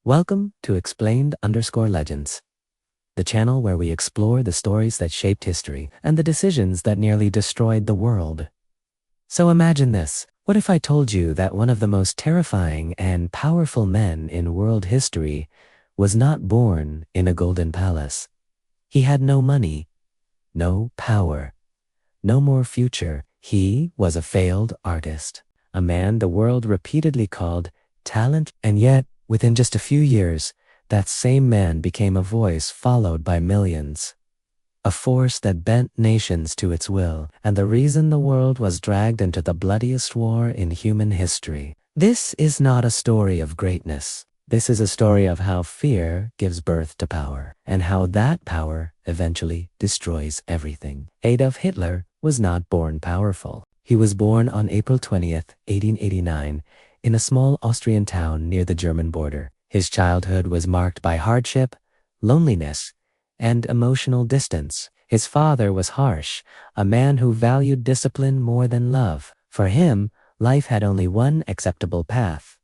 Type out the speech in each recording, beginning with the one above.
Welcome to Explained_Legends, the channel where we explore the stories that shaped history and the decisions that nearly destroyed the world. So imagine this. What if I told you that one of the most terrifying and powerful men in world history was not born in a golden palace? He had no money, no power, no more future. He was a failed artist, a man the world repeatedly called talent, and yet, within just a few years, that same man became a voice followed by millions, a force that bent nations to its will, and the reason the world was dragged into the bloodiest war in human history. This is not a story of greatness. This is a story of how fear gives birth to power, and how that power eventually destroys everything. Adolf Hitler was not born powerful. He was born on April 20th, 1889, in a small Austrian town near the German border. His childhood was marked by hardship, loneliness, and emotional distance. His father was harsh, a man who valued discipline more than love. For him, life had only one acceptable path: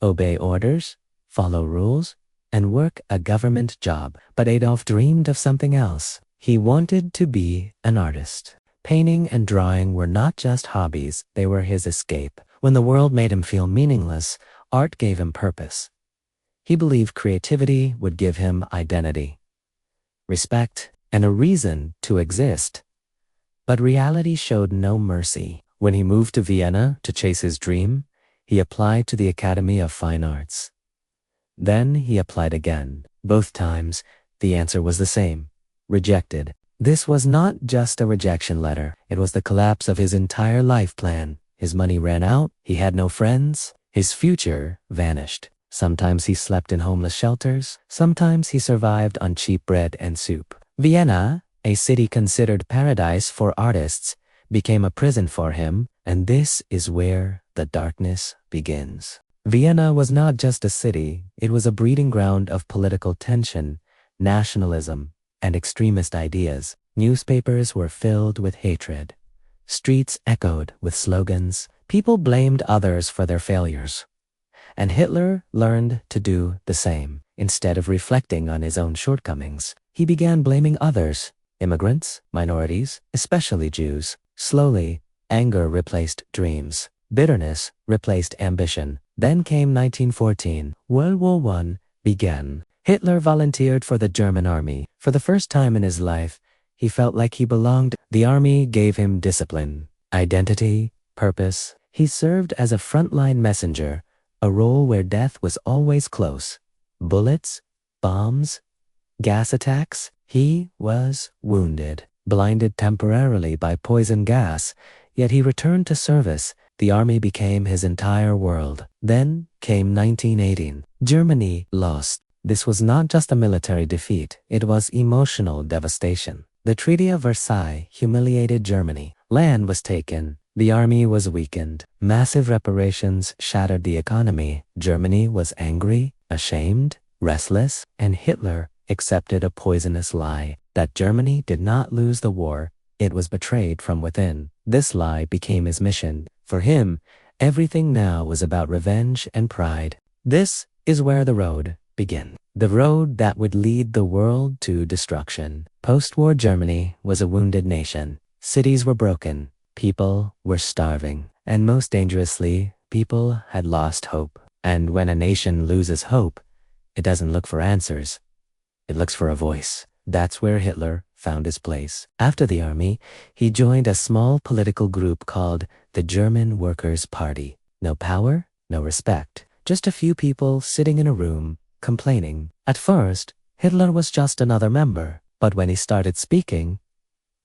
obey orders, follow rules, and work a government job. But Adolf dreamed of something else. He wanted to be an artist. Painting and drawing were not just hobbies, they were his escape. When the world made him feel meaningless, art gave him purpose. He believed creativity would give him identity, respect, and a reason to exist. But reality showed no mercy. When he moved to Vienna to chase his dream, he applied to the Academy of Fine Arts. Then he applied again. Both times, the answer was the same: rejected. This was not just a rejection letter. It was the collapse of his entire life plan. His money ran out, he had no friends, his future vanished. Sometimes he slept in homeless shelters, sometimes he survived on cheap bread and soup. Vienna, a city considered paradise for artists, became a prison for him, and this is where the darkness begins. Vienna was not just a city, it was a breeding ground of political tension, nationalism, and extremist ideas. Newspapers were filled with hatred. Streets echoed with slogans. People blamed others for their failures. And Hitler learned to do the same. Instead of reflecting on his own shortcomings, he began blaming others: immigrants, minorities, especially Jews. Slowly, anger replaced dreams. Bitterness replaced ambition. Then came 1914. World War I began. Hitler volunteered for the German army. For the first time in his life, he felt like he belonged. The army gave him discipline, identity, purpose. He served as a frontline messenger, a role where death was always close. Bullets, bombs, gas attacks. He was wounded, blinded temporarily by poison gas, yet he returned to service. The army became his entire world. Then came 1918. Germany lost. This was not just a military defeat, it was emotional devastation. The Treaty of Versailles humiliated Germany. Land was taken. The army was weakened. Massive reparations shattered the economy. Germany was angry, ashamed, restless, and Hitler accepted a poisonous lie: that Germany did not lose the war, it was betrayed from within. This lie became his mission. For him, everything now was about revenge and pride. This is where the road began. The road that would lead the world to destruction. Post-war Germany was a wounded nation. Cities were broken. People were starving. And most dangerously, people had lost hope. And when a nation loses hope, it doesn't look for answers. It looks for a voice. That's where Hitler found his place. After the army, he joined a small political group called the German Workers' Party. No power, no respect. Just a few people sitting in a room, complaining. At first, Hitler was just another member, but when he started speaking,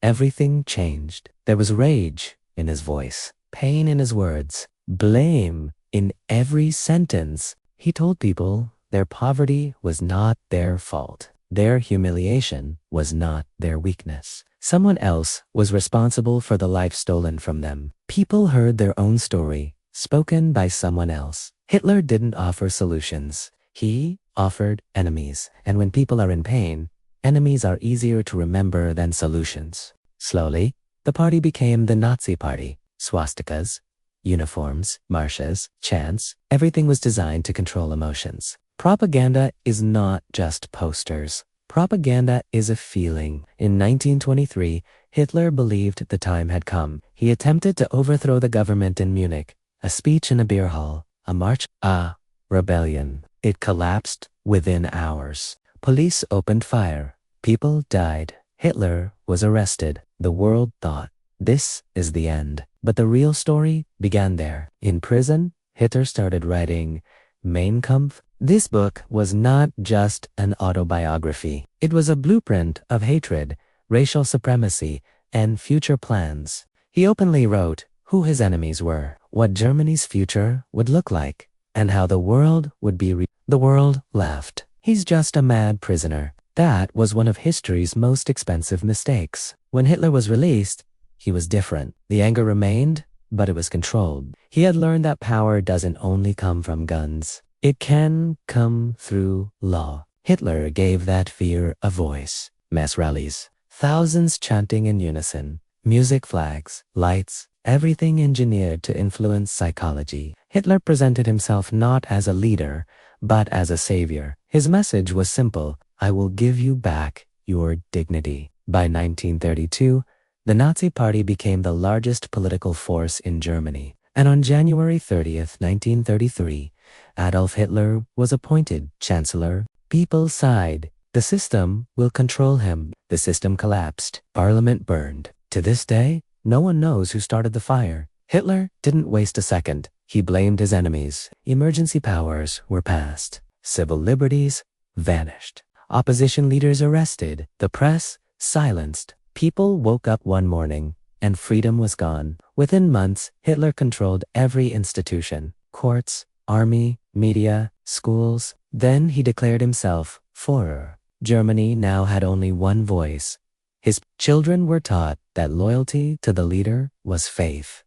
everything changed. There was rage in his voice, pain in his words, blame in every sentence. He told people their poverty was not their fault. Their humiliation was not their weakness. Someone else was responsible for the life stolen from them. People heard their own story, spoken by someone else. Hitler didn't offer solutions. He offered enemies. And when people are in pain, enemies are easier to remember than solutions. Slowly, the party became the Nazi Party. Swastikas, uniforms, marshes, chants, everything was designed to control emotions. Propaganda is not just posters. Propaganda is a feeling. In 1923, Hitler believed the time had come. He attempted to overthrow the government in Munich. A speech in a beer hall, a march, a rebellion. It collapsed within hours. Police opened fire. People died. Hitler was arrested. The world thought, this is the end. But the real story began there. In prison, Hitler started writing Mein Kampf. This book was not just an autobiography. It was a blueprint of hatred, racial supremacy, and future plans. He openly wrote who his enemies were, what Germany's future would look like, and how the world would be The world laughed. He's just a mad prisoner. That was one of history's most expensive mistakes. When Hitler was released, he was different. The anger remained, but it was controlled. He had learned that power doesn't only come from guns. It can come through law. Hitler gave that fear a voice. Mass rallies, thousands chanting in unison, music, flags, lights, everything engineered to influence psychology. Hitler presented himself not as a leader, but as a savior. His message was simple: I will give you back your dignity. By 1932, the Nazi Party became the largest political force in Germany. And on January 30th, 1933, Adolf Hitler was appointed Chancellor. People sighed. The system will control him. The system collapsed. Parliament burned. To this day, no one knows who started the fire. Hitler didn't waste a second. He blamed his enemies. Emergency powers were passed. Civil liberties vanished. Opposition leaders arrested. The press silenced. People woke up one morning and freedom was gone. Within months, Hitler controlled every institution: courts, army, media, schools. Then he declared himself Führer. Germany now had only one voice. His children were taught that loyalty to the leader was faith.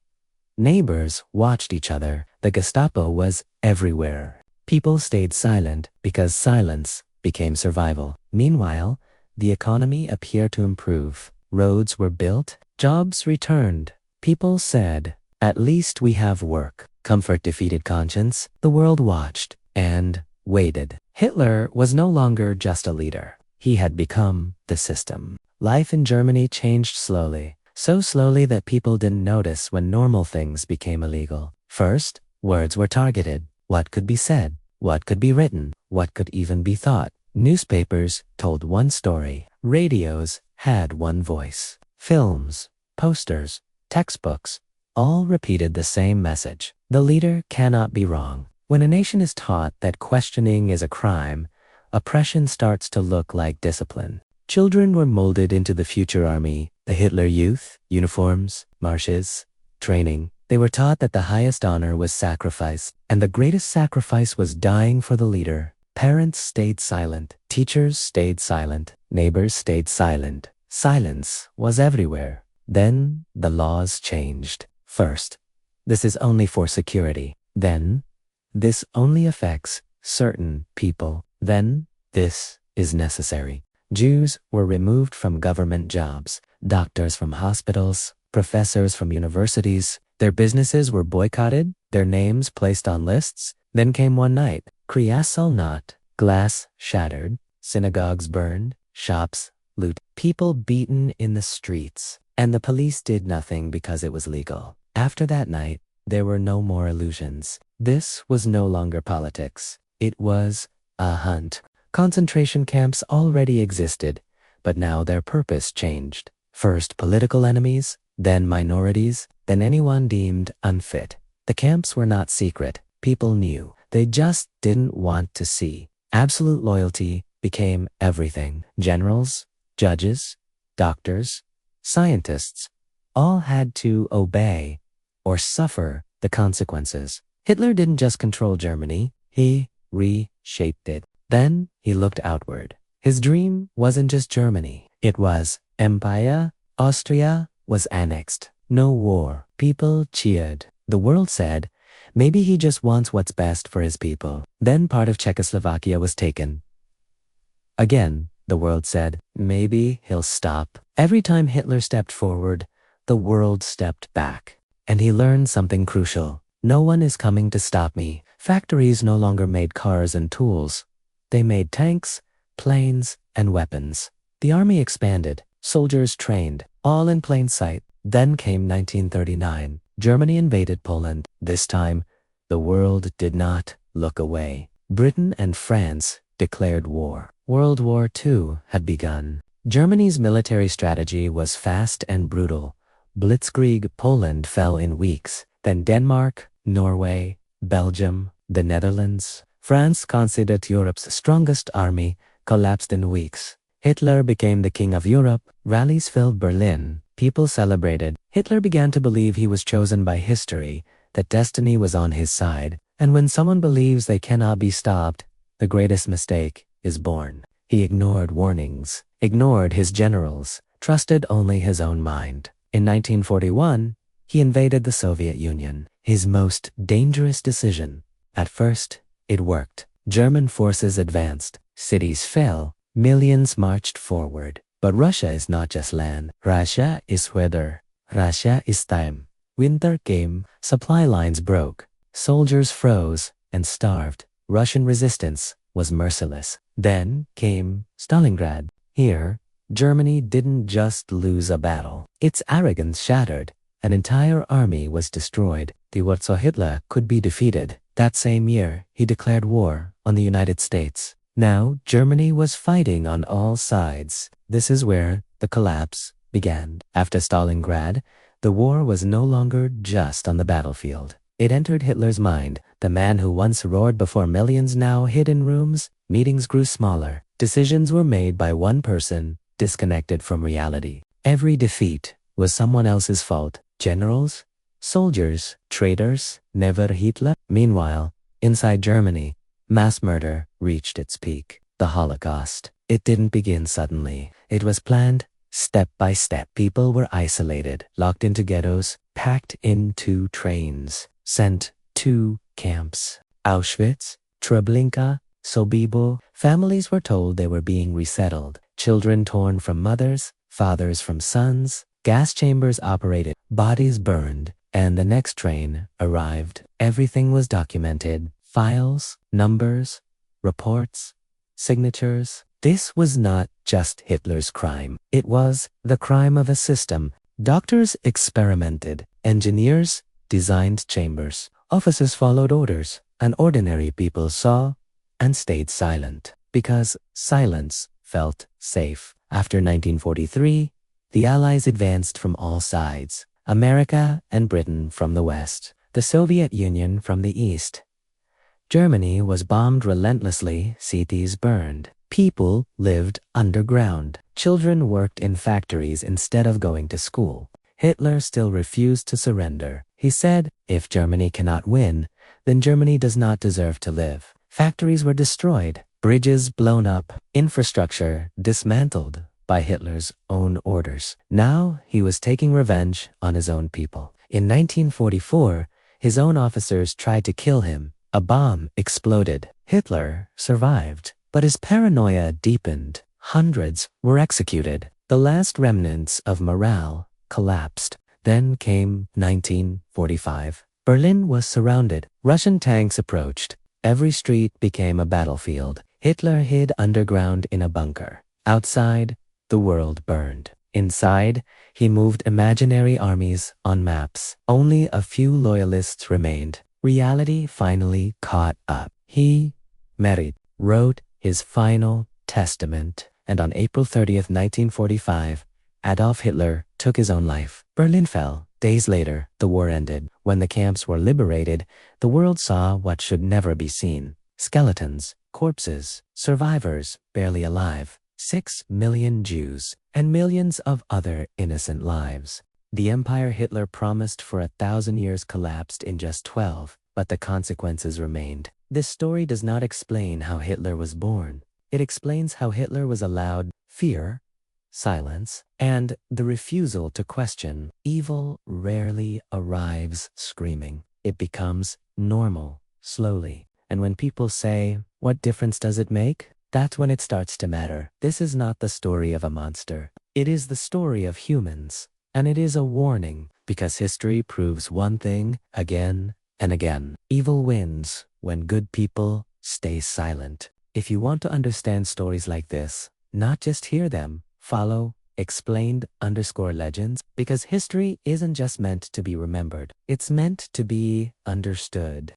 Neighbors watched each other. The Gestapo was everywhere. People stayed silent because silence became survival. Meanwhile, the economy appeared to improve. Roads were built. Jobs returned. People said, at least we have work. Comfort defeated conscience. The world watched and waited. Hitler was no longer just a leader. He had become the system. Life in Germany changed slowly. So slowly that people didn't notice when normal things became illegal. First, words were targeted. What could be said? What could be written? What could even be thought? Newspapers told one story. Radios had one voice. Films, posters, textbooks, all repeated the same message. The leader cannot be wrong. When a nation is taught that questioning is a crime, oppression starts to look like discipline. Children were molded into the future army. The Hitler Youth, uniforms, marches, training. They were taught that the highest honor was sacrifice, and the greatest sacrifice was dying for the leader. Parents stayed silent. Teachers stayed silent. Neighbors stayed silent. Silence was everywhere. Then the laws changed. First, this is only for security. Then, this only affects certain people. Then, this is necessary. Jews were removed from government jobs, doctors from hospitals, professors from universities. Their businesses were boycotted, their names placed on lists. Then came one night. Kristallnacht, glass shattered, synagogues burned, shops looted, people beaten in the streets. And the police did nothing because it was legal. After that night, there were no more illusions. This was no longer politics. It was a hunt. Concentration camps already existed, but now their purpose changed. First political enemies, then minorities, then anyone deemed unfit. The camps were not secret. People knew. They just didn't want to see. Absolute loyalty became everything. Generals, judges, doctors, scientists, all had to obey or suffer the consequences. Hitler didn't just control Germany, he reshaped it. Then he looked outward. His dream wasn't just Germany. It was empire. Austria was annexed. No war. People cheered. The world said, maybe he just wants what's best for his people. Then part of Czechoslovakia was taken. Again, the world said, maybe he'll stop. Every time Hitler stepped forward, the world stepped back. And he learned something crucial. No one is coming to stop me. Factories no longer made cars and tools. They made tanks, planes, and weapons. The army expanded, soldiers trained, all in plain sight. Then came 1939. Germany invaded Poland. This time, the world did not look away. Britain and France declared war. World War II had begun. Germany's military strategy was fast and brutal. Blitzkrieg Poland fell in weeks. Then Denmark, Norway, Belgium, the Netherlands. France, considered Europe's strongest army, collapsed in weeks. Hitler became the king of Europe. Rallies filled Berlin. People celebrated. Hitler began to believe he was chosen by history, that destiny was on his side. And when someone believes they cannot be stopped, the greatest mistake is born. He ignored warnings, ignored his generals, trusted only his own mind. In 1941, he invaded the Soviet Union. His most dangerous decision. At first, it worked. German forces advanced. Cities fell. Millions marched forward. But Russia is not just land. Russia is weather. Russia is time. Winter came. Supply lines broke. Soldiers froze and starved. Russian resistance was merciless. Then came Stalingrad. Here, Germany didn't just lose a battle. Its arrogance shattered. An entire army was destroyed. The Adolf Hitler could be defeated. That same year, he declared war on the United States. Now, Germany was fighting on all sides. This is where the collapse began. After Stalingrad, the war was no longer just on the battlefield. It entered Hitler's mind. The man who once roared before millions now hid in rooms. Meetings grew smaller. Decisions were made by one person, disconnected from reality. Every defeat was someone else's fault. Generals, soldiers, traitors, never Hitler. Meanwhile, inside Germany, mass murder reached its peak. The Holocaust. It didn't begin suddenly. It was planned step by step. People were isolated, locked into ghettos, packed into trains, sent to camps. Auschwitz, Treblinka, Sobibor. Families were told they were being resettled. Children torn from mothers, fathers from sons. Gas chambers operated, bodies burned, and the next train arrived. Everything was documented. Files, numbers, reports, signatures. This was not just Hitler's crime. It was the crime of a system. Doctors experimented. Engineers designed chambers. Officers followed orders. And ordinary people saw and stayed silent. Because silence felt safe. After 1943, the Allies advanced from all sides. America and Britain from the west. The Soviet Union from the east. Germany was bombed relentlessly. Cities burned. People lived underground. Children worked in factories instead of going to school. Hitler still refused to surrender. He said, if Germany cannot win, then Germany does not deserve to live. Factories were destroyed. Bridges blown up. Infrastructure dismantled by Hitler's own orders. Now he was taking revenge on his own people. In 1944, his own officers tried to kill him. A bomb exploded. Hitler survived, but his paranoia deepened. Hundreds were executed. The last remnants of morale collapsed. Then came 1945. Berlin was surrounded. Russian tanks approached. Every street became a battlefield. Hitler hid underground in a bunker. Outside, the world burned. Inside, he moved imaginary armies on maps. Only a few loyalists remained. Reality finally caught up. He, Merit, wrote his final testament, and on April 30th, 1945, Adolf Hitler took his own life. Berlin fell. Days later, the war ended. When the camps were liberated, the world saw what should never be seen. Skeletons, corpses, survivors barely alive. 6 million Jews, and millions of other innocent lives. The empire Hitler promised for 1,000 years collapsed in just 12, but the consequences remained. This story does not explain how Hitler was born. It explains how Hitler was allowed fear, silence, and the refusal to question. Evil rarely arrives screaming. It becomes normal, slowly. And when people say, "What difference does it make?" that's when it starts to matter. This is not the story of a monster. It is the story of humans. And it is a warning, because history proves one thing again And again, evil wins when good people stay silent. If you want to understand stories like this, not just hear them, follow explained_legends, because history isn't just meant to be remembered. It's meant to be understood.